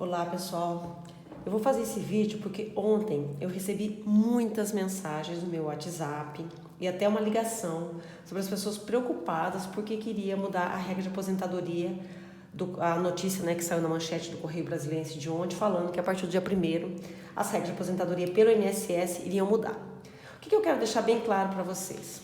Olá pessoal, eu vou fazer esse vídeo porque ontem eu recebi muitas mensagens no meu WhatsApp e até uma ligação sobre as pessoas preocupadas porque queria mudar a regra de aposentadoria, a notícia que saiu na manchete do Correio Brasiliense de ontem falando que a partir do dia 1º as regras de aposentadoria pelo INSS iriam mudar. O que eu quero deixar bem claro para vocês?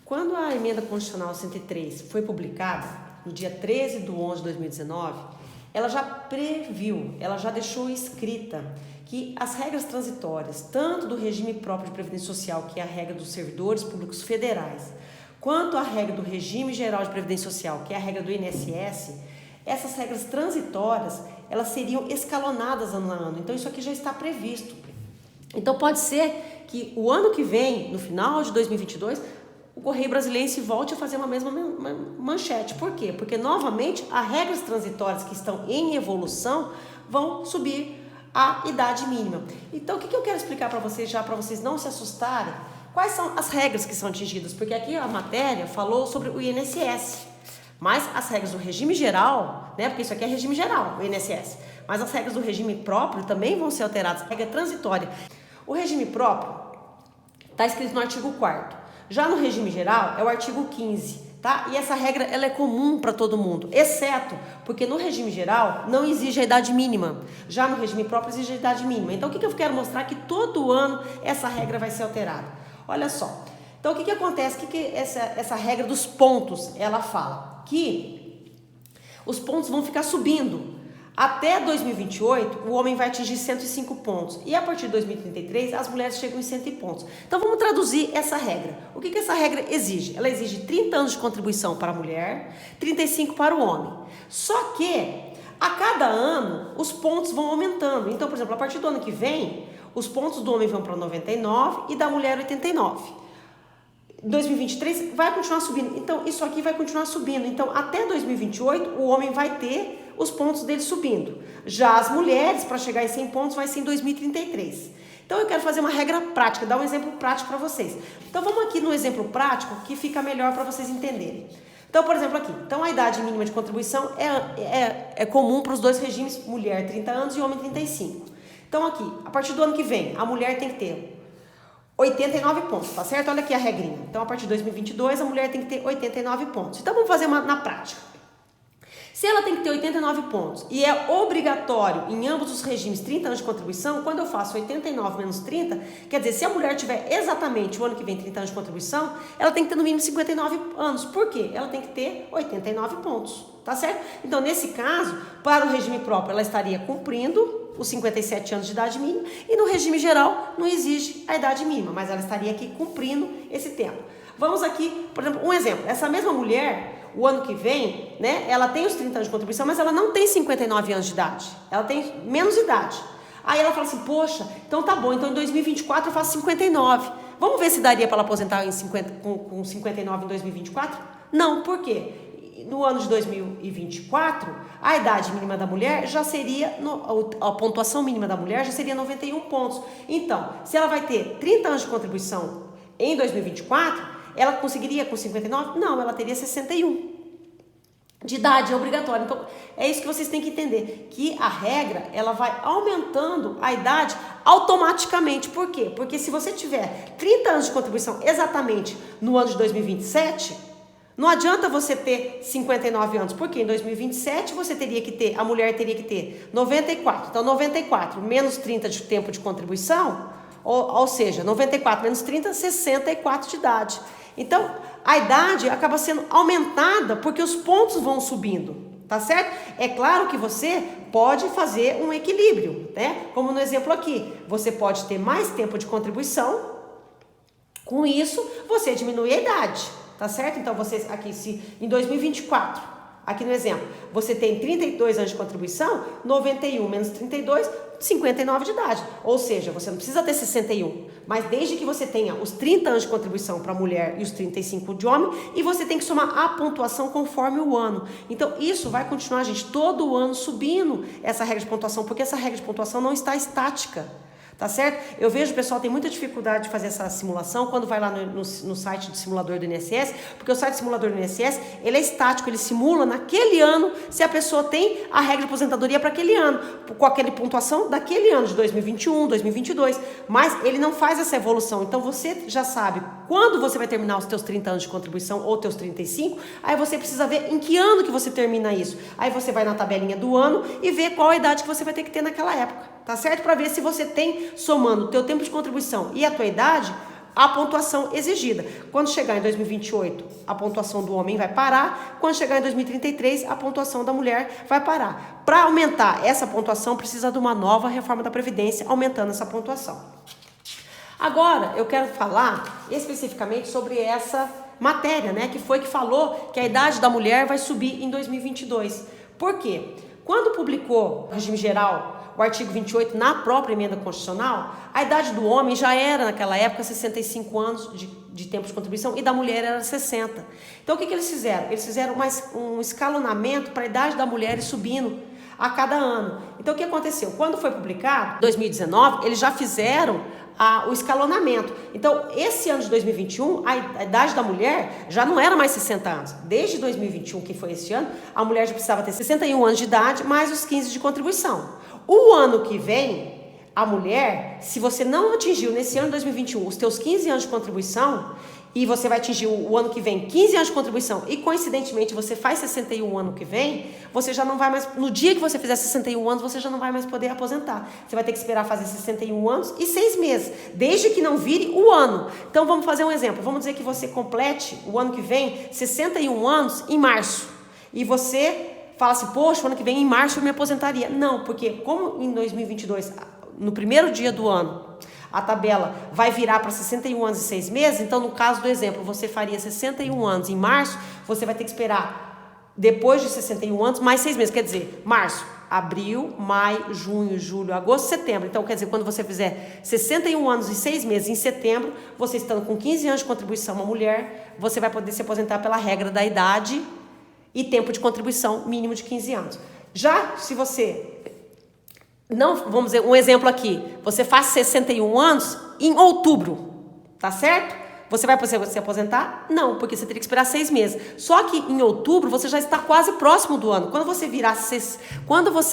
Quando a emenda constitucional 103 foi publicada no dia 13/11/2019, ela já previu, ela já deixou escrita que as regras transitórias, tanto do regime próprio de previdência social, que é a regra dos servidores públicos federais, quanto a regra do regime geral de previdência social, que é a regra do INSS, essas regras transitórias, elas seriam escalonadas ano a ano. Então isso aqui já está previsto. Então pode ser que o ano que vem, no final de 2022, o Correio Brasiliense volte a fazer uma mesma manchete. Por quê? Porque, novamente, as regras transitórias que estão em evolução vão subir a idade mínima. Então, o que eu quero explicar para vocês, já para vocês não se assustarem, quais são as regras que são atingidas? Porque aqui a matéria falou sobre o INSS, mas as regras do regime geral, porque isso aqui é regime geral, o INSS, mas as regras do regime próprio também vão ser alteradas, regra transitória. O regime próprio está escrito no artigo 4º. Já no regime geral é o artigo 15, tá? E essa regra ela é comum para todo mundo, exceto porque no regime geral não exige a idade mínima. Já no regime próprio exige a idade mínima. Então o que eu quero mostrar? Que todo ano essa regra vai ser alterada. Olha só. Então o que acontece? O que essa regra dos pontos ela fala? Que os pontos vão ficar subindo. Até 2028, o homem vai atingir 105 pontos. E a partir de 2033, as mulheres chegam em 100 pontos. Então, vamos traduzir essa regra. O que essa regra exige? Ela exige 30 anos de contribuição para a mulher, 35 para o homem. Só que, a cada ano, os pontos vão aumentando. Então, por exemplo, a partir do ano que vem, os pontos do homem vão para 99 e da mulher 89. Em 2023, vai continuar subindo. Então, isso aqui vai continuar subindo. Então, até 2028, o homem vai ter os pontos dele subindo. Já as mulheres, para chegar em 100 pontos, vai ser em 2033. Então, eu quero fazer uma regra prática, dar um exemplo prático para vocês. Então, vamos aqui no exemplo prático que fica melhor para vocês entenderem. Então, por exemplo, aqui. Então, a idade mínima de contribuição é comum para os dois regimes, mulher 30 anos e homem 35. Então, aqui, a partir do ano que vem, a mulher tem que ter 89 pontos, tá certo? Olha aqui a regrinha. Então, a partir de 2022, a mulher tem que ter 89 pontos. Então, vamos fazer na prática. Se ela tem que ter 89 pontos e é obrigatório em ambos os regimes 30 anos de contribuição, quando eu faço 89 menos 30, quer dizer, se a mulher tiver exatamente o ano que vem 30 anos de contribuição, ela tem que ter no mínimo 59 anos. Por quê? Ela tem que ter 89 pontos, tá certo? Então, nesse caso, para o regime próprio, ela estaria cumprindo os 57 anos de idade mínima e no regime geral não exige a idade mínima, mas ela estaria aqui cumprindo esse tempo. Vamos aqui, por exemplo, um exemplo. Essa mesma mulher, o ano que vem, ela tem os 30 anos de contribuição, mas ela não tem 59 anos de idade. Ela tem menos idade. Aí ela fala assim, poxa, então tá bom, então em 2024 eu faço 59. Vamos ver se daria para ela aposentar com 59 em 2024? Não, por quê? No ano de 2024, a idade mínima da mulher já seria, a pontuação mínima da mulher já seria 91 pontos. Então, se ela vai ter 30 anos de contribuição em 2024, ela conseguiria com 59? Não, ela teria 61 de idade, é obrigatório. Então, é isso que vocês têm que entender, que a regra, ela vai aumentando a idade automaticamente. Por quê? Porque se você tiver 30 anos de contribuição exatamente no ano de 2027, não adianta você ter 59 anos, porque em 2027 você teria que ter, a mulher teria que ter 94. Então, 94 menos 30 de tempo de contribuição, ou seja, 94 menos 30, 64 de idade. Então, a idade acaba sendo aumentada porque os pontos vão subindo, tá certo? É claro que você pode fazer um equilíbrio, Como no exemplo aqui, você pode ter mais tempo de contribuição, com isso você diminui a idade, tá certo? Então, você aqui, se em 2024, aqui no exemplo, você tem 32 anos de contribuição, 91 menos 32, 59 de idade. Ou seja, você não precisa ter 61, mas desde que você tenha os 30 anos de contribuição para mulher e os 35 de homem, e você tem que somar a pontuação conforme o ano. Então, isso vai continuar, gente, todo ano subindo essa regra de pontuação, porque essa regra de pontuação não está estática. tá certo? Eu vejo o pessoal tem muita dificuldade de fazer essa simulação quando vai lá no site de simulador do INSS, porque o site de simulador do INSS, ele é estático, ele simula naquele ano se a pessoa tem a regra de aposentadoria para aquele ano, com aquela pontuação daquele ano, de 2021, 2022, mas ele não faz essa evolução. Então você já sabe quando você vai terminar os teus 30 anos de contribuição ou teus 35, aí você precisa ver em que ano que você termina isso. Aí você vai na tabelinha do ano e vê qual a idade que você vai ter que ter naquela época. Tá certo? Para ver se você tem, somando o teu tempo de contribuição e a tua idade, a pontuação exigida. Quando chegar em 2028, a pontuação do homem vai parar. Quando chegar em 2033, a pontuação da mulher vai parar. Para aumentar essa pontuação, precisa de uma nova reforma da Previdência, aumentando essa pontuação. Agora, eu quero falar especificamente sobre essa matéria, né? Que foi que falou que a idade da mulher vai subir em 2022. Por quê? Quando publicou o regime geral, o artigo 28, na própria emenda constitucional, a idade do homem já era, naquela época, 65 anos de tempo de contribuição e da mulher era 60. Então, o que eles fizeram? Eles fizeram um escalonamento para a idade da mulher ir subindo a cada ano. Então, o que aconteceu? Quando foi publicado, em 2019, eles já fizeram o escalonamento. Então, esse ano de 2021, a idade da mulher já não era mais 60 anos. Desde 2021, que foi esse ano, a mulher já precisava ter 61 anos de idade, mais os 15 de contribuição. O ano que vem, a mulher, se você não atingiu nesse ano de 2021 os teus 15 anos de contribuição, e você vai atingir o ano que vem 15 anos de contribuição e coincidentemente você faz 61 ano que vem, você já não vai mais, no dia que você fizer 61 anos, você já não vai mais poder aposentar. Você vai ter que esperar fazer 61 anos e 6 meses, desde que não vire o ano. Então vamos fazer um exemplo, vamos dizer que você complete o ano que vem 61 anos em março, e você fala assim, poxa, o ano que vem em março eu me aposentaria. Não, porque como em 2022, no primeiro dia do ano, a tabela vai virar para 61 anos e 6 meses, então no caso do exemplo, você faria 61 anos em março, você vai ter que esperar depois de 61 anos mais 6 meses, quer dizer, março, abril, maio, junho, julho, agosto, setembro. Então quer dizer, quando você fizer 61 anos e 6 meses em setembro, você estando com 15 anos de contribuição, uma mulher, você vai poder se aposentar pela regra da idade e tempo de contribuição mínimo de 15 anos. Já se você não, vamos dizer, um exemplo aqui, você faz 61 anos em outubro, tá certo? Você vai poder se aposentar? Não, porque você teria que esperar 6 meses. Só que em outubro você já está quase próximo do ano. Quando você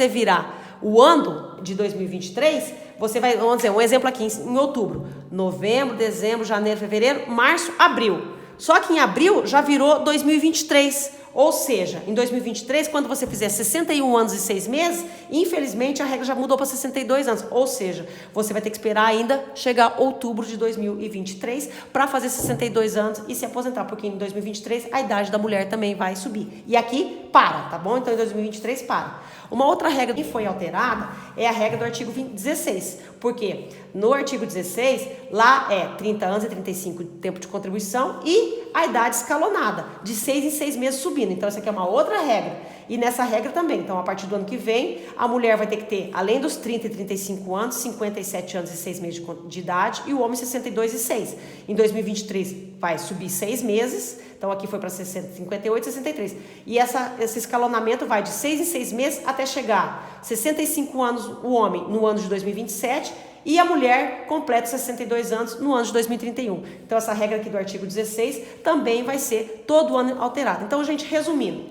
virar o ano de 2023, você vai, vamos dizer, um exemplo aqui em outubro, novembro, dezembro, janeiro, fevereiro, março, abril. Só que em abril já virou 2023. Ou seja, em 2023, quando você fizer 61 anos e 6 meses, infelizmente a regra já mudou para 62 anos. Ou seja, você vai ter que esperar ainda chegar outubro de 2023 para fazer 62 anos e se aposentar, porque em 2023 a idade da mulher também vai subir. E aqui para, tá bom? Então em 2023 para. Uma outra regra que foi alterada é a regra do artigo 16, porque no artigo 16, lá é 30 anos e 35 de tempo de contribuição e a idade escalonada, de 6 em 6 meses subindo. Então, essa aqui é uma outra regra. E nessa regra também, então, a partir do ano que vem, a mulher vai ter que ter, além dos 30 e 35 anos, 57 anos e 6 meses de idade, e o homem 62 e 6. Em 2023 vai subir 6 meses, então aqui foi para 58 e 63. E esse escalonamento vai de 6 em 6 meses até chegar 65 anos o homem no ano de 2027, e a mulher completa 62 anos no ano de 2031. Então, essa regra aqui do artigo 16 também vai ser todo ano alterada. Então, gente, resumindo,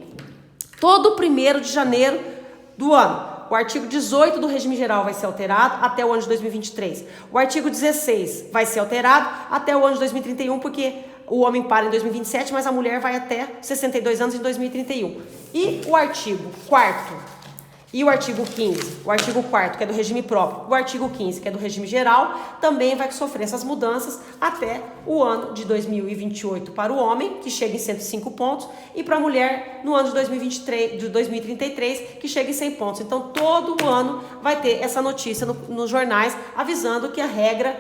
todo 1º de janeiro do ano, o artigo 18 do regime geral vai ser alterado até o ano de 2023. O artigo 16 vai ser alterado até o ano de 2031, porque o homem para em 2027, mas a mulher vai até 62 anos em 2031. E o artigo 4º e o artigo 15, o artigo 4º, que é do regime próprio, o artigo 15, que é do regime geral, também vai sofrer essas mudanças até o ano de 2028 para o homem, que chega em 105 pontos, e para a mulher no ano de 2033, que chega em 100 pontos. Então, todo ano vai ter essa notícia nos jornais, avisando que as regras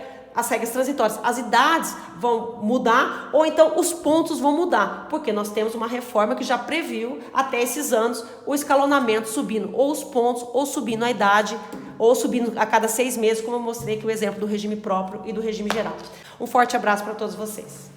transitórias, as idades vão mudar, ou então os pontos vão mudar, porque nós temos uma reforma que já previu até esses anos o escalonamento subindo, ou os pontos, ou subindo a idade, ou subindo a cada 6 meses, como eu mostrei aqui o exemplo do regime próprio e do regime geral. Um forte abraço para todos vocês.